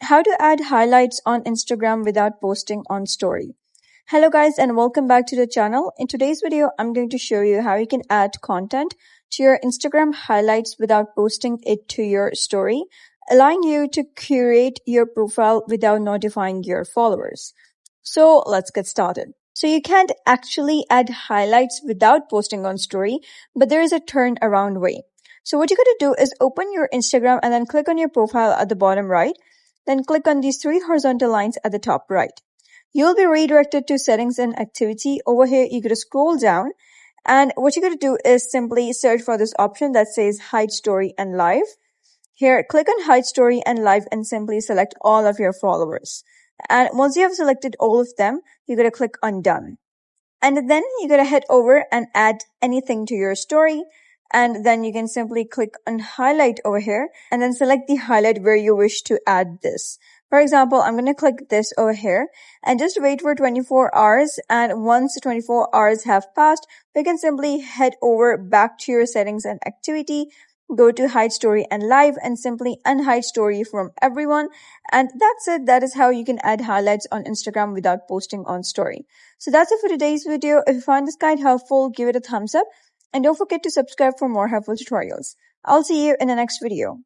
How to add highlights on Instagram without posting on story. Hello guys and welcome back to the channel. In today's video, I'm going to show you how you can add content to your Instagram highlights without posting it to your story, allowing you to curate your profile without notifying your followers. So let's get started. So you can't actually add highlights without posting on story, but there is a turnaround way. So what you got to do is open your Instagram and then click on your profile at the bottom right. Then click on these three horizontal lines at the top right. You'll be redirected to settings and activity. Over here, you're going to scroll down. And what you're going to do is simply search for this option that says hide story and live. Here, click on hide story and live and simply select all of your followers. And once you have selected all of them, you're going to click on done. And then you're going to head over and add anything to your story. And then you can simply click on highlight over here and then select the highlight where you wish to add this. For example, I'm going to click this over here and just wait for 24 hours. And once 24 hours have passed, you can simply head over back to your settings and activity, go to hide story and live and simply unhide story from everyone. And that's it. That is how you can add highlights on Instagram without posting on story. So that's it for today's video. If you find this guide helpful, give it a thumbs up. And don't forget to subscribe for more helpful tutorials. I'll see you in the next video.